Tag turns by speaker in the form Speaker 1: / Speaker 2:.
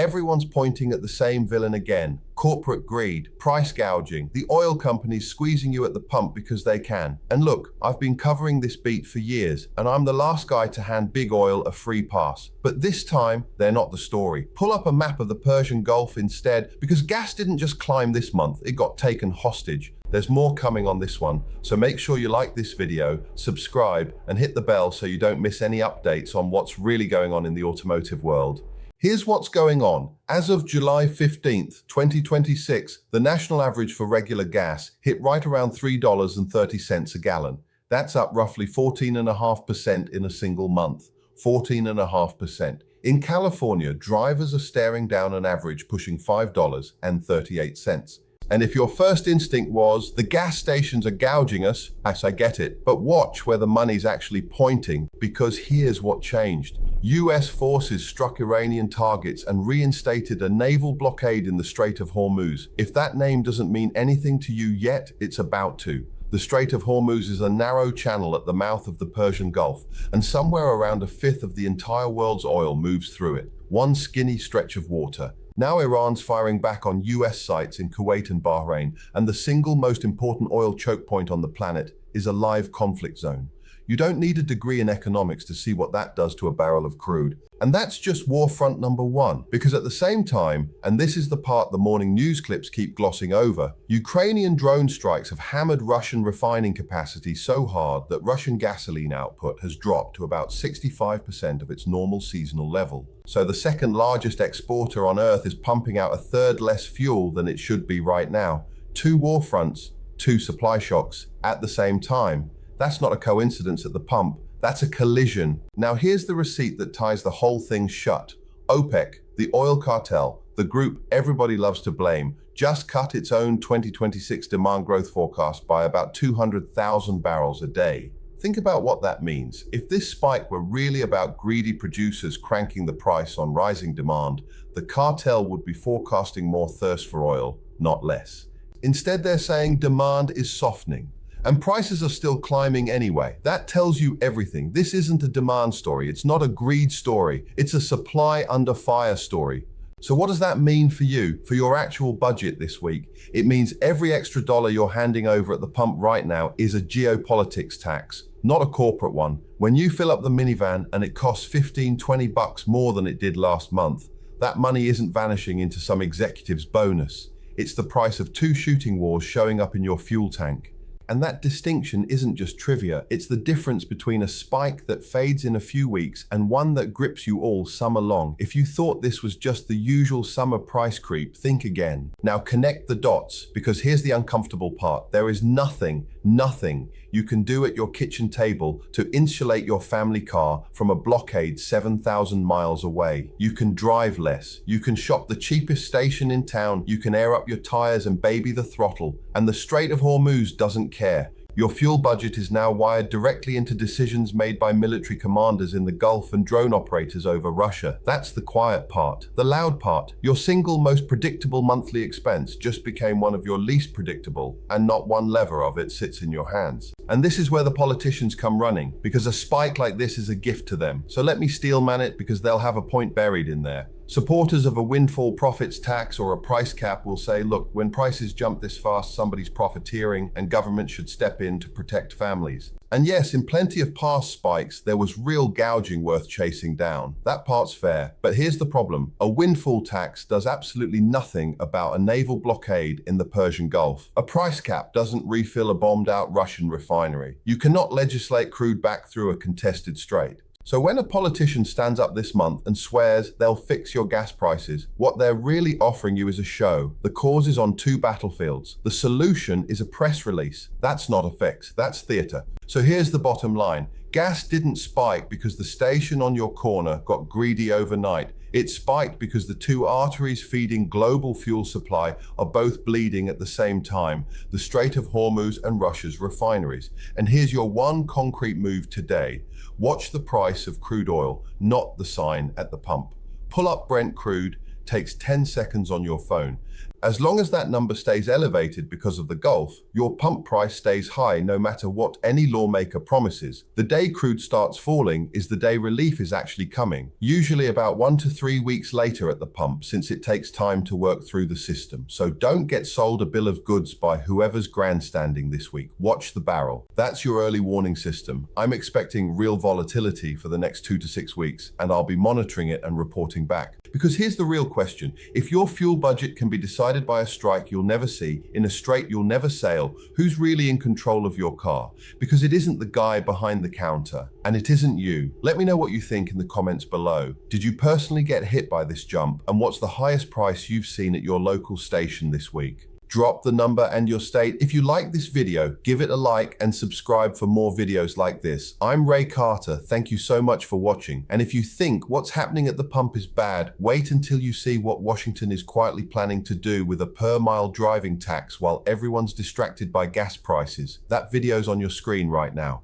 Speaker 1: Everyone's pointing at the same villain again: corporate greed, price gouging, the oil companies squeezing you at the pump because they can. And look, I've been covering this beat for years, and I'm the last guy to hand big oil a free pass. But this time, they're not the story. Pull up a map of the Persian Gulf instead, because gas didn't just climb this month, it got taken hostage. There's more coming on this one, so make sure you like this video, subscribe, and hit the bell so you don't miss any updates on what's really going on in the automotive world. Here's what's going on. As of July 15th, 2026, the national average for regular gas hit right around $3.30 a gallon. That's up roughly 14.5% in a single month. 14.5%. In California, drivers are staring down an average pushing $5.38. And if your first instinct was, the gas stations are gouging us, yes, I get it, but watch where the money's actually pointing, because here's what changed. US forces struck Iranian targets and reinstated a naval blockade in the Strait of Hormuz. If that name doesn't mean anything to you yet, it's about to. The Strait of Hormuz is a narrow channel at the mouth of the Persian Gulf, and somewhere around a fifth of the entire world's oil moves through it. One skinny stretch of water. Now Iran's firing back on US sites in Kuwait and Bahrain, and the single most important oil choke point on the planet is a live conflict zone. You don't need a degree in economics to see what that does to a barrel of crude. And that's just war front number one, because at the same time, and this is the part the morning news clips keep glossing over, Ukrainian drone strikes have hammered Russian refining capacity so hard that Russian gasoline output has dropped to about 65% of its normal seasonal level. So the second largest exporter on Earth is pumping out a third less fuel than it should be right now. Two war fronts, two supply shocks at the same time. That's not a coincidence at the pump. That's a collision. Now here's the receipt that ties the whole thing shut. OPEC, the oil cartel, the group everybody loves to blame, just cut its own 2026 demand growth forecast by about 200,000 barrels a day. Think about what that means. If this spike were really about greedy producers cranking the price on rising demand, the cartel would be forecasting more thirst for oil, not less. Instead, they're saying demand is softening. And prices are still climbing anyway. That tells you everything. This isn't a demand story. It's not a greed story. It's a supply under fire story. So what does that mean for you, for your actual budget this week? It means every extra dollar you're handing over at the pump right now is a geopolitics tax, not a corporate one. When you fill up the minivan and it costs $15-20 more than it did last month, that money isn't vanishing into some executive's bonus. It's the price of 2 shooting wars showing up in your fuel tank. And that distinction isn't just trivia, it's the difference between a spike that fades in a few weeks and one that grips you all summer long. If you thought this was just the usual summer price creep, think again. Now connect the dots, because here's the uncomfortable part. There is nothing you can do at your kitchen table to insulate your family car from a blockade 7,000 miles away. You can drive less, you can shop the cheapest station in town, you can air up your tires and baby the throttle, and the Strait of Hormuz doesn't care. Your fuel budget is now wired directly into decisions made by military commanders in the Gulf and drone operators over Russia. That's the quiet part. The loud part, your single most predictable monthly expense just became one of your least predictable, and not one lever of it sits in your hands. And this is where the politicians come running, because a spike like this is a gift to them. So let me steelman it, because they'll have a point buried in there. Supporters of a windfall profits tax or a price cap will say, look, when prices jump this fast, somebody's profiteering and government should step in to protect families. And yes, in plenty of past spikes, there was real gouging worth chasing down. That part's fair. But here's the problem. A windfall tax does absolutely nothing about a naval blockade in the Persian Gulf. A price cap doesn't refill a bombed-out Russian refinery. You cannot legislate crude back through a contested strait. So when a politician stands up this month and swears they'll fix your gas prices, what they're really offering you is a show. The cause is on 2 battlefields. The solution is a press release. That's not a fix, that's theater. So here's the bottom line. Gas didn't spike because the station on your corner got greedy overnight. It spiked because the 2 arteries feeding global fuel supply are both bleeding at the same time, the Strait of Hormuz and Russia's refineries. And here's your one concrete move today. Watch the price of crude oil, not the sign at the pump. Pull up Brent crude, takes 10 seconds on your phone, As long as that number stays elevated because of the Gulf, your pump price stays high no matter what any lawmaker promises. The day crude starts falling is the day relief is actually coming, usually about 1 to 3 weeks later at the pump, since it takes time to work through the system. So don't get sold a bill of goods by whoever's grandstanding this week. Watch the barrel. That's your early warning system. I'm expecting real volatility for the next 2 to 6 weeks, and I'll be monitoring it and reporting back. Because here's the real question. If your fuel budget can be decided by a strike you'll never see, in a strait you'll never sail, who's really in control of your car? Because it isn't the guy behind the counter, and it isn't you. Let me know what you think in the comments below. Did you personally get hit by this jump? And what's the highest price you've seen at your local station this week? Drop the number and your state. If you like this video, give it a like and subscribe for more videos like this. I'm Ray Carter. Thank you so much for watching. And if you think what's happening at the pump is bad, wait until you see what Washington is quietly planning to do with a per-mile driving tax while everyone's distracted by gas prices. That video's on your screen right now.